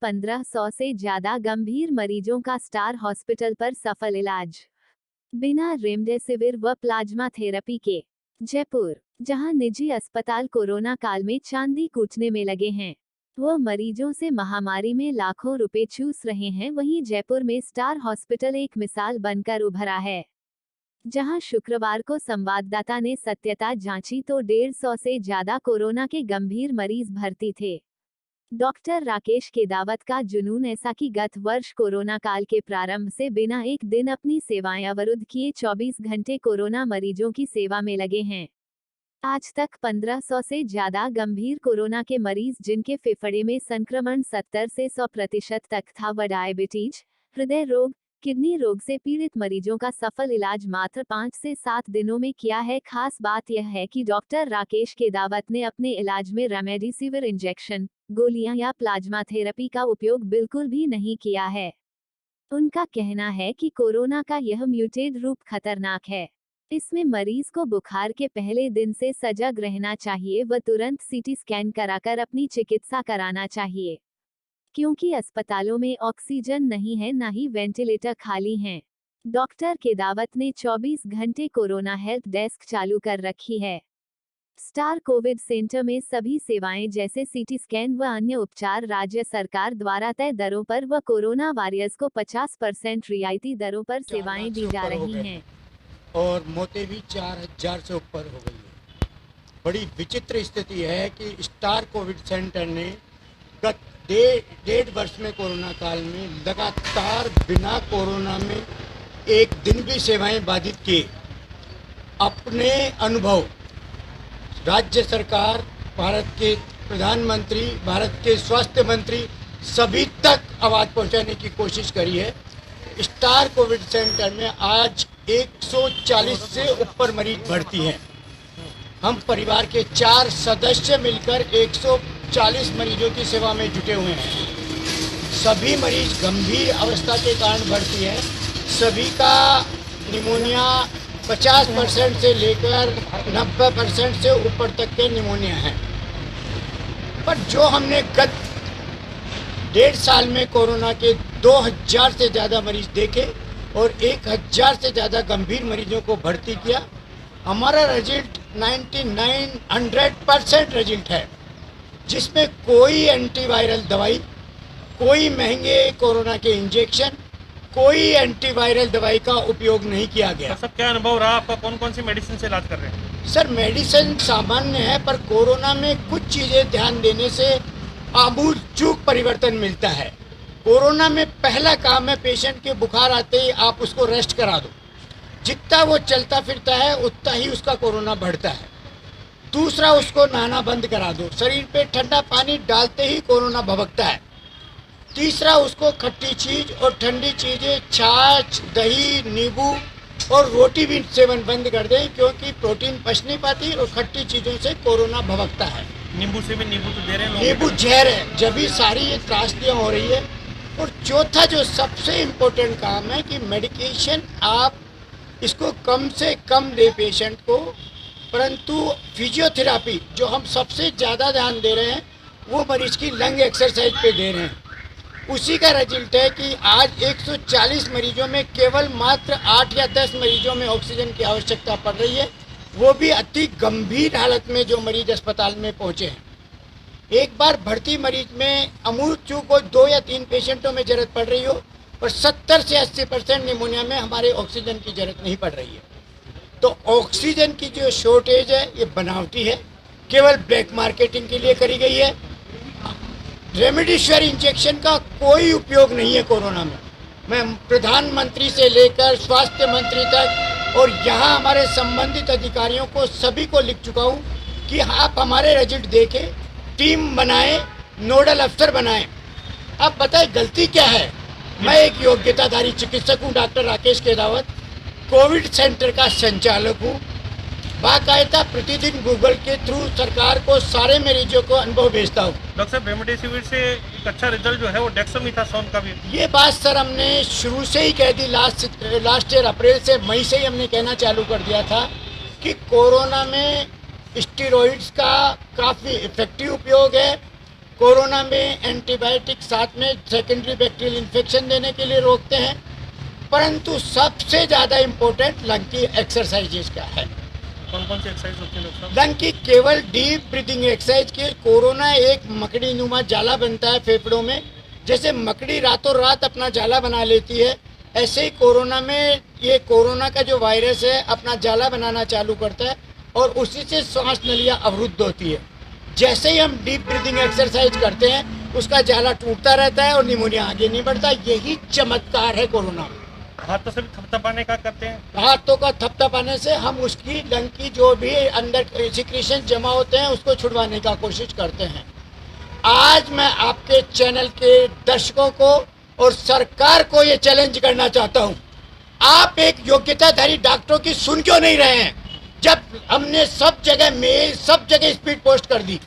1500 से ज्यादा गंभीर मरीजों का स्टार हॉस्पिटल पर सफल इलाज, बिना रेमडेसिविर व प्लाज्मा थेरेपी के। जयपुर, जहां निजी अस्पताल कोरोना काल में चांदी कूटने में लगे हैं, वो मरीजों से महामारी में लाखों रुपए चूस रहे हैं, वहीं जयपुर में स्टार हॉस्पिटल एक मिसाल बनकर उभरा है। जहां शुक्रवार को संवाददाता ने सत्यता जांची तो 150 से ज्यादा कोरोना के गंभीर मरीज भर्ती थे। डॉक्टर राकेश केदावत का जुनून ऐसा कि गत वर्ष कोरोना काल के प्रारंभ से बिना एक दिन अपनी सेवाएं अवरुद्ध किए 24 घंटे कोरोना मरीजों की सेवा में लगे हैं। आज तक 1500 से ज्यादा गंभीर कोरोना के मरीज, जिनके फेफड़े में संक्रमण 70 से 100% तक था, व डायबिटीज, हृदय रोग, किडनी रोग से पीड़ित मरीजों का सफल इलाज मात्र 5 से 7 दिनों में किया है। खास बात यह है कि डॉक्टर राकेश केदावत ने अपने इलाज में रेमडेसिविर इंजेक्शन, गोलियां या प्लाज्मा थेरेपी का उपयोग बिल्कुल भी नहीं किया है। उनका कहना है कि कोरोना का यह म्यूटेड रूप खतरनाक है। इसमें मरीज को बुखार के पहले दिन से सजग रहना चाहिए व तुरंत सीटी स्कैन कराकर अपनी चिकित्सा कराना चाहिए, क्योंकि अस्पतालों में ऑक्सीजन नहीं है, ना ही वेंटिलेटर खाली हैं। डॉक्टर केदावत ने 24 घंटे कोरोना हेल्प डेस्क चालू कर रखी है। स्टार कोविड सेंटर में सभी सेवाएं जैसे सीटी स्कैन व अन्य उपचार राज्य सरकार द्वारा तय दरों पर व कोरोना वॉरियर्स को 50% रियायती दरों पर सेवाएं दी जा रही हैं। और मौतें भी 4000 से ऊपर हो गई है। बड़ी विचित्र स्थिति है कि स्टार कोविड सेंटर ने गत डेढ़ वर्ष में कोरोना काल में लगातार बिना कोरोना में एक दिन भी सेवाएं बाधित किए। अपने अनुभव राज्य सरकार, भारत के प्रधानमंत्री, भारत के स्वास्थ्य मंत्री सभी तक आवाज़ पहुंचाने की कोशिश करी है। स्टार कोविड सेंटर में आज 140 से ऊपर मरीज भर्ती हैं। हम परिवार के 4 सदस्य मिलकर 140 मरीजों की सेवा में जुटे हुए हैं। सभी मरीज गंभीर अवस्था के कारण भर्ती हैं। सभी का निमोनिया 50% से लेकर 90% से ऊपर तक के निमोनिया हैं। पर जो हमने गत 1.5 साल में कोरोना के 2000 से ज़्यादा मरीज देखे और 1000 से ज़्यादा गंभीर मरीजों को भर्ती किया, हमारा रिजल्ट 99-100% रिजल्ट है, जिसमें कोई एंटीवायरल दवाई, कोई महंगे कोरोना के इंजेक्शन, कोई एंटीवायरल दवाई का उपयोग नहीं किया गया। सर, क्या अनुभव रहा आपका? कौन कौन सी मेडिसिन से इलाज कर रहे हैं? सर, मेडिसिन सामान्य है, पर कोरोना में कुछ चीज़ें ध्यान देने से आमूल चूक परिवर्तन मिलता है। कोरोना में पहला काम है, पेशेंट के बुखार आते ही आप उसको रेस्ट करा दो। जितना वो चलता फिरता है उतना ही उसका कोरोना बढ़ता है। दूसरा, उसको नहाना बंद करा दो। शरीर पे ठंडा पानी डालते ही कोरोना भभकता है। तीसरा, उसको खट्टी चीज़ और ठंडी चीज़ें, छाछ, दही, नींबू और रोटी भी सेवन बंद कर दें, क्योंकि प्रोटीन पच नहीं पाती और खट्टी चीज़ों से कोरोना भभकता है। नींबू से भी, नींबू तो दे रहे हैं, नींबू जहर है। जब भी सारी ये त्रासदियाँ हो रही है। और चौथा जो सबसे इम्पोर्टेंट काम है कि मेडिकेशन आप इसको कम से कम दे पेशेंट को, परंतु फिजियोथेरापी जो हम सबसे ज़्यादा ध्यान दे रहे हैं वो मरीज की लंग एक्सरसाइज पे दे रहे हैं। उसी का रिजल्ट है कि आज 140 मरीजों में केवल मात्र 8 या 10 मरीजों में ऑक्सीजन की आवश्यकता पड़ रही है, वो भी अति गंभीर हालत में जो मरीज अस्पताल में पहुंचे हैं। एक बार भर्ती मरीज में अमूल चूक को 2 या 3 पेशेंटों में जरूरत पड़ रही हो, और 70 से 80% निमोनिया में हमारे ऑक्सीजन की जरूरत नहीं पड़ रही है। तो ऑक्सीजन की जो शॉर्टेज है ये बनावटी है, केवल ब्लैक मार्केटिंग के लिए करी गई है। रेमडेसिविर इंजेक्शन का कोई उपयोग नहीं है कोरोना में। मैं प्रधानमंत्री से लेकर स्वास्थ्य मंत्री तक और यहाँ हमारे संबंधित अधिकारियों को सभी को लिख चुका हूँ कि आप हमारे रिजल्ट देखें, टीम बनाएं, नोडल अफसर बनाएं। अब बताएं गलती क्या है। मैं एक योग्यताधारी चिकित्सक हूँ, डॉक्टर राकेश केदावत, कोविड सेंटर का संचालक हूँ। बाकायदा प्रतिदिन गूगल के थ्रू सरकार को सारे मरीजों को अनुभव भेजता हूँ। डॉक्टर साहब, रेमडेसिविर से एक अच्छा रिजल्ट जो है वो डेक्सामेथासोन का भी। ये बात सर हमने शुरू से ही कह दी। लास्ट ईयर अप्रैल से, मई से ही हमने कहना चालू कर दिया था कि कोरोना में स्टेरॉइड्स का काफ़ी इफेक्टिव उपयोग है। कोरोना में एंटीबायोटिक साथ में सेकेंडरी बैक्टीरियल इन्फेक्शन देने के लिए रोकते हैं, परंतु सबसे ज़्यादा इम्पोर्टेंट लंग की एक्सरसाइजेज का है। कौन कौन सी एक्सरसाइज होती है डॉक्टर साहब? लंग की केवल डीप ब्रीथिंग एक्सरसाइज की। कोरोना एक मकड़ी नुमा जाला बनता है फेफड़ों में, जैसे मकड़ी रातों रात अपना जाला बना लेती है, ऐसे ही कोरोना में ये कोरोना का जो वायरस है अपना जाला बनाना चालू करता है और उसी से सांस नलियाँ अवरुद्ध होती है। जैसे ही हम डीप ब्रीथिंग एक्सरसाइज करते हैं उसका जाला टूटता रहता है और निमोनिया आगे नहीं बढ़ता। यही चमत्कार है कोरोना में। हाथों से भी थपथपाने का करते हैं? हाथों का थपथपाने से हम उसकी लंग की जो भी अंदर सिक्रीशन जमा होते हैं उसको छुड़वाने का कोशिश करते हैं। आज मैं आपके चैनल के दर्शकों को और सरकार को ये चैलेंज करना चाहता हूँ, आप एक योग्यताधारी डॉक्टरों की सुन क्यों नहीं रहे हैं? जब हमने सब जगह मेल, सब जगह स्पीड पोस्ट कर दी।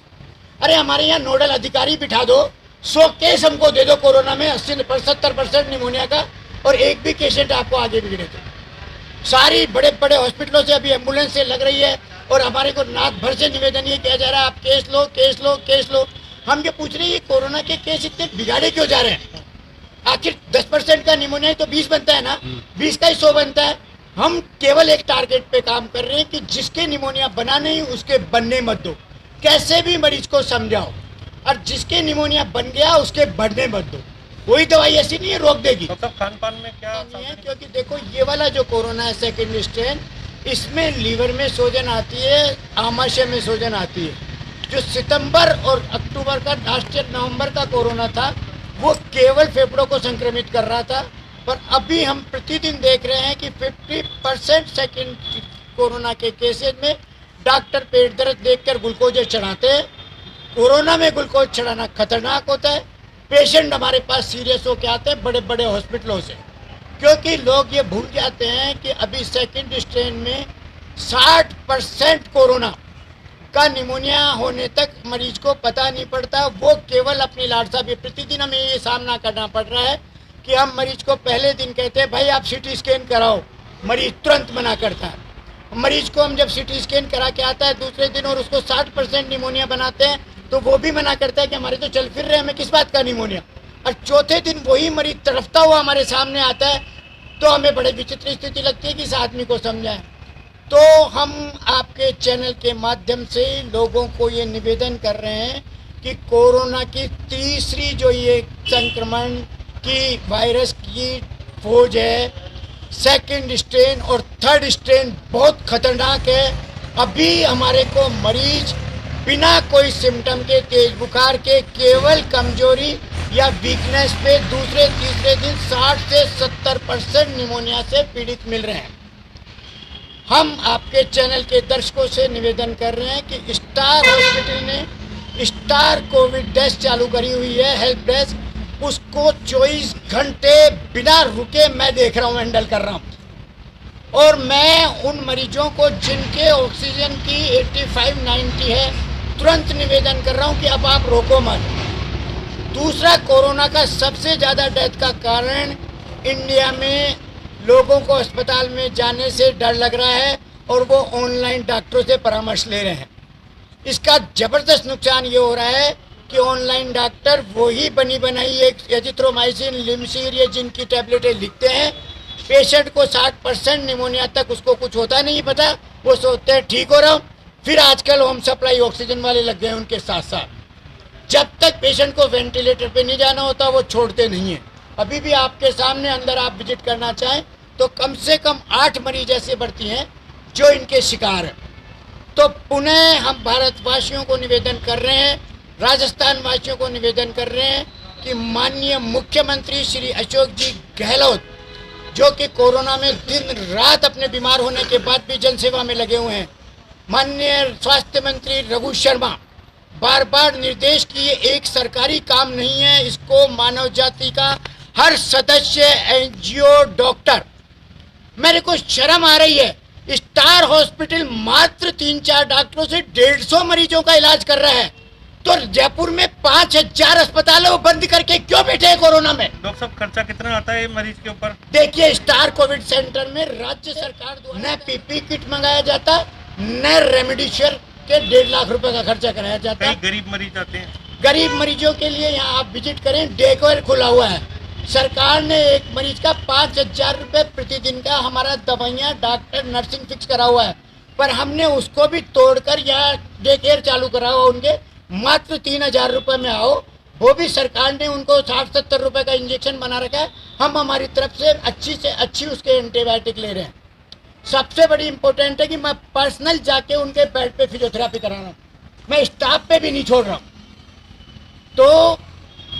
अरे हमारे यहाँ नोडल अधिकारी बिठा दो, 100 केस हमको दे दो कोरोना में 80-70% निमोनिया का, और एक भी पेशेंट आपको आगे बिगड़े तो। सारी बड़े बड़े हॉस्पिटलों से अभी एम्बुलेंस से लग रही है और हमारे को नाथ भर से निवेदन ये किया जा रहा है, आप केस लो, केस लो, केस लो। हम ये पूछ रहे हैं, ये कोरोना के केस इतने बिगाड़े क्यों जा रहे हैं? आखिर 10% का निमोनिया तो 20 बनता है ना, 20 का ही 100 बनता है। हम केवल एक टारगेट पे काम कर रहे हैं कि जिसके निमोनिया बना नहीं उसके बनने मत दो, कैसे भी मरीज को समझाओ, और जिसके निमोनिया बन गया उसके बढ़ने मत दो। कोई दवाई ऐसी नहीं है रोक देगी। डॉक्टर खान पान में क्या नहीं है, क्योंकि देखो ये वाला जो कोरोना है सेकेंड स्ट्रेन, इसमें लीवर में सूजन आती है, आमाशय में सूजन आती है। जो सितंबर और अक्टूबर का, लास्ट ईयर नवंबर का कोरोना था वो केवल फेफड़ों को संक्रमित कर रहा था, पर अभी हम प्रतिदिन देख रहे हैं कि 50% सेकेंड कोरोना के केसेज में डॉक्टर पेट दर्द देखकर ग्लूकोज चढ़ाते हैं। कोरोना में ग्लूकोज चढ़ाना खतरनाक होता है। पेशेंट हमारे पास सीरियस होकर आते हैं बड़े बड़े हॉस्पिटलों से, क्योंकि लोग ये भूल जाते हैं कि अभी सेकेंड स्ट्रेन में 60% कोरोना का निमोनिया होने तक मरीज को पता नहीं पड़ता। वो केवल अपनी लालसा भी, प्रतिदिन हमें ये सामना करना पड़ रहा है कि हम मरीज को पहले दिन कहते हैं भाई आप सीटी स्कैन कराओ, मरीज तुरंत मना करता है। मरीज को हम जब सीटी स्कैन करा के आता है दूसरे दिन और उसको 60% निमोनिया बनाते हैं तो वो भी मना करता है कि हमारे तो चल फिर रहे हैं, हमें किस बात का निमोनिया। और चौथे दिन वही मरीज तड़फता हुआ हमारे सामने आता है तो हमें बड़े विचित्र स्थिति लगती है कि इस आदमी को समझाएं। तो हम आपके चैनल के माध्यम से लोगों को ये निवेदन कर रहे हैं कि कोरोना की तीसरी जो ये संक्रमण की वायरस की फौज है, सेकंड स्ट्रेन और थर्ड स्ट्रेन बहुत खतरनाक है। अभी हमारे को मरीज बिना कोई सिम्टम के, तेज बुखार के, केवल कमजोरी या वीकनेस पे दूसरे तीसरे दिन 60 से 70% निमोनिया से पीड़ित मिल रहे हैं। हम आपके चैनल के दर्शकों से निवेदन कर रहे हैं कि स्टार हॉस्पिटल ने स्टार कोविड डेस्क चालू करी हुई है, हेल्प डेस्क, उसको 24 घंटे बिना रुके मैं देख रहा हूँ, हैंडल कर रहा हूँ। और मैं उन मरीजों को जिनके ऑक्सीजन की 85-90 है तुरंत निवेदन कर रहा हूँ कि अब आप रोको मत। दूसरा, कोरोना का सबसे ज़्यादा डेथ का कारण इंडिया में लोगों को अस्पताल में जाने से डर लग रहा है और वो ऑनलाइन डॉक्टरों से परामर्श ले रहे हैं। इसका ज़बरदस्त नुकसान ये हो रहा है कि ऑनलाइन डॉक्टर वही बनी बनाई एक एजिथ्रोमाइसिन, लिमसिर, ये जिनकी टैबलेटें लिखते हैं, पेशेंट को 60% निमोनिया तक उसको कुछ होता नहीं पता, वो सोचते हैं ठीक हो रहा हूँ। फिर आजकल होम सप्लाई ऑक्सीजन वाले लग गए उनके साथ साथ। जब तक पेशेंट को वेंटिलेटर पे नहीं जाना होता वो छोड़ते नहीं हैं। अभी भी आपके सामने अंदर आप विजिट करना चाहें तो कम से कम 8 मरीज ऐसे भर्ती हैं जो इनके शिकार हैं। तो पुनः हम भारतवासियों को निवेदन कर रहे हैं, राजस्थान वासियों को निवेदन कर रहे हैं कि माननीय मुख्यमंत्री श्री अशोक जी गहलोत, जो कि कोरोना में दिन रात अपने बीमार होने के बाद भी जनसेवा में लगे हुए हैं, माननीय स्वास्थ्य मंत्री रघु शर्मा, बार बार निर्देश किए एक सरकारी काम नहीं है, इसको मानव जाति का हर सदस्य, एनजीओ, डॉक्टर, मेरे को शर्म आ रही है। स्टार हॉस्पिटल मात्र 3-4 डॉक्टरों से 150 मरीजों का इलाज कर रहा है, तो जयपुर में 5000 अस्पताल है वो बंद करके क्यों बैठे हैं कोरोना में? डॉक्टर साहब खर्चा कितना आता है मरीज के ऊपर? देखिए, स्टार कोविड सेंटर में राज्य सरकार द्वारा न पीपी किट मंगाया जाता, न रेमडेसिविर के 1.5 लाख रुपए का खर्चा कराया जाता। कई गरीब मरीज आते हैं। गरीब मरीजों के लिए यहाँ आप विजिट करें, डे केयर खुला हुआ है। सरकार ने एक मरीज का 5,000 रुपये प्रतिदिन का हमारा दवाइयाँ, डॉक्टर, नर्सिंग फिक्स करा हुआ है, पर हमने उसको भी तोड़कर यहाँ डे केयर चालू करा हुआ उनके मात्र 3,000 रुपये में आओ। वो भी सरकार ने उनको 60-70 रुपये का इंजेक्शन बना रखा है। हम हमारी तरफ से अच्छी उसके एंटीबायोटिक ले रहे हैं। सबसे बड़ी इम्पोर्टेंट है कि मैं पर्सनल जाके उनके बेड पे फिजियोथेरेपी करा रहा हूँ, मैं स्टाफ पे भी नहीं छोड़ रहा हूँ। तो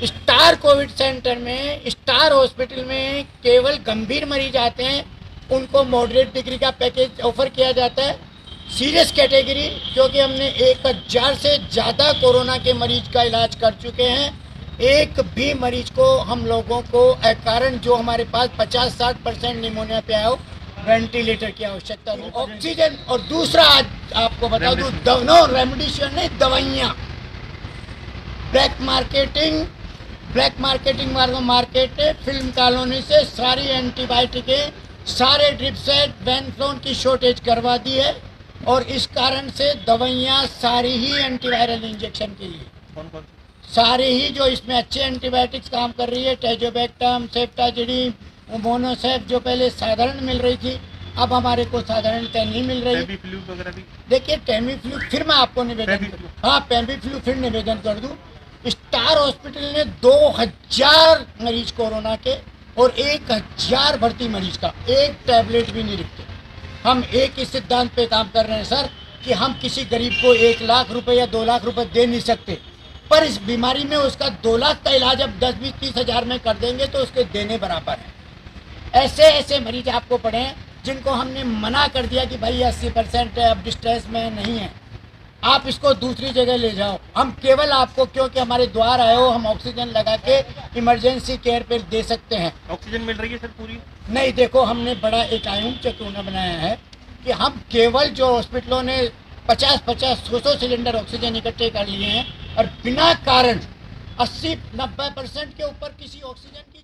स्टार कोविड सेंटर में, स्टार हॉस्पिटल में केवल गंभीर मरीज आते हैं, उनको मॉडरेट डिग्री का पैकेज ऑफर किया जाता है। सीरियस कैटेगरी, क्योंकि हमने 1,000 से ज़्यादा कोरोना के मरीज का इलाज कर चुके हैं, एक भी मरीज को हम लोगों को कारण जो हमारे पास 50-60% निमोनिया पे आया हो, वेंटिलेटर की आवश्यकता नहीं, ऑक्सीजन। और दूसरा आज आपको बता दूँ, रेमडेसिविर नहीं, दवाइयाँ black marketing market film colony से सारी एंटीबायोटिकें, सारे ड्रिप सेट, वेनफ्लोन की शॉर्टेज करवा दी है, और इस कारण से दवाइयाँ सारी ही एंटीवायरल इंजेक्शन के लिए, कौन सारे ही जो इसमें अच्छे एंटीबायोटिक्स काम कर रही है, टेजोबैक्टम, सेफ्टाजिडिन, मोनोसेफ, जो पहले साधारण मिल रही थी, अब हमारे को साधारणतः नहीं मिल रही। टेमीफ्लू वगैरह भी? देखिए टेमीफ्लू फिर मैं आपको निवेदन, हाँ टेमीफ्लू फिर निवेदन कर दूँ। स्टार हॉस्पिटल ने 2,000 मरीज कोरोना के और 1,000 भर्ती मरीज का एक टैबलेट भी नहीं लिखते। हम एक ही सिद्धांत पे काम कर रहे हैं सर, कि हम किसी गरीब को 1 लाख रुपए या 2 लाख रुपए दे नहीं सकते, पर इस बीमारी में उसका 2 लाख का इलाज अब 10-20-30 हज़ार में कर देंगे तो उसके देने बराबर है। ऐसे मरीज आपको पड़े हैं जिनको हमने मना कर दिया कि भाई 80% है, अब डिस्ट्रेस में नहीं है, आप इसको दूसरी जगह ले जाओ। हम केवल आपको, क्योंकि हमारे द्वार आए हो, हम ऑक्सीजन लगा के इमरजेंसी केयर पे दे सकते हैं। ऑक्सीजन मिल रही है सर पूरी? नहीं, देखो हमने बड़ा एक आयुम चतुर्ना बनाया है कि हम केवल जो हॉस्पिटलों ने 50-100 सिलेंडर ऑक्सीजन इकट्ठे कर लिए हैं और बिना कारण 80-90% के ऊपर किसी ऑक्सीजन की